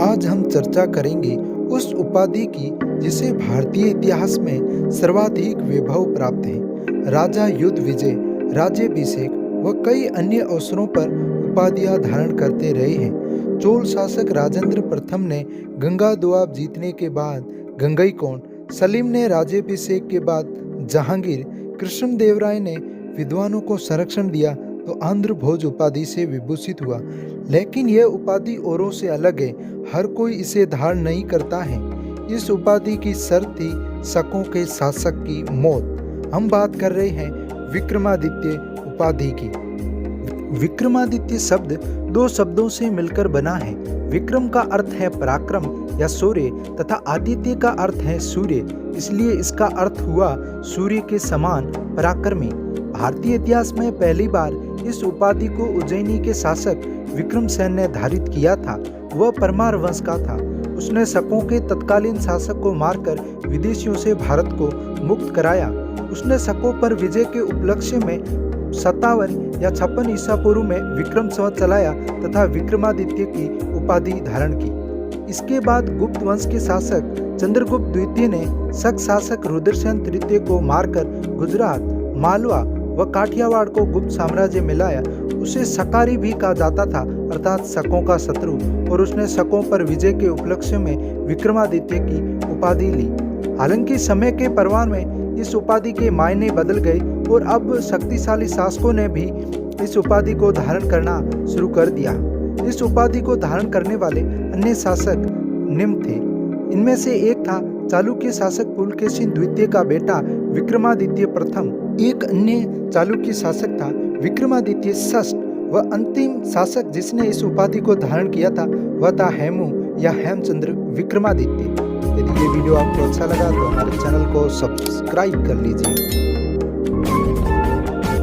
आज हम चर्चा करेंगे उस उपाधि की जिसे भारतीय इतिहास में सर्वाधिक वैभव प्राप्त है। राजा युद्ध विजय, राज्याभिषेक व कई अन्य अवसरों पर उपाधियां धारण करते रहे हैं। चोल शासक राजेंद्र प्रथम ने गंगा दोआब जीतने के बाद गंगईकोंड, सलीम ने राज्याभिषेक के बाद जहांगीर, कृष्णदेवराय ने विद्वानों को संरक्षण दिया तो आंध्र भोज उपाधि से विभूषित हुआ। लेकिन यह उपाधि औरों से अलग है, हर कोई इसे धारण नहीं करता है। इस उपाधि की शर्त थी शकों के शासक की मौत। हम बात कर रहे हैं विक्रमादित्य उपाधि की। विक्रमादित्य शब्द दो शब्दों से मिलकर बना है। विक्रम का अर्थ है पराक्रम या शौर्य तथा आदित्य का अर्थ है सूर्य, इसलिए इसका अर्थ हुआ सूर्य के समान पराक्रमी। भारतीय इतिहास में पहली बार इस उपाधि को उज्जैनी के शासक विक्रमसेन ने धारित किया था। वह परमार वंश का था। उसने शकों के तत्कालीन शासक को मारकर विदेशियों से भारत को मुक्त कराया। उसने शकों पर विजय के उपलक्ष्य में 57 या 56 ईसा पूर्व में विक्रम संवत चलाया तथा विक्रमादित्य की उपाधि धारण की। इसके बाद गुप्त वंश के शासक चंद्रगुप्त द्वितीय ने शक शासक रुद्रसेन तृतीय को मारकर गुजरात, मालवा व काठियावाड़ को गुप्त साम्राज्य में लाया। उसे शकारी भी कहा जाता था, अर्थात शकों का शत्रु, और उसने शकों पर विजय के उपलक्ष्य में विक्रमादित्य की उपाधि ली। हालांकि समय के परवान में इस उपाधि के मायने बदल गए और अब शक्तिशाली शासकों ने भी इस उपाधि को धारण करना शुरू कर दिया। इस उपाधि को धारण करने वाले अन्य शासक निम्न थे। इनमें से एक था चालुक्य शासक पुलकेशिन द्वितीय का बेटा विक्रमादित्य प्रथम। एक अन्य चालुक्य शासक था विक्रमादित्य षष्ठ व अंतिम शासक जिसने इस उपाधि को धारण किया था वह था हेमू या हेमचंद्र विक्रमादित्य। यदि ये वीडियो आपको अच्छा लगा तो हमारे चैनल को सब्सक्राइब कर लीजिए।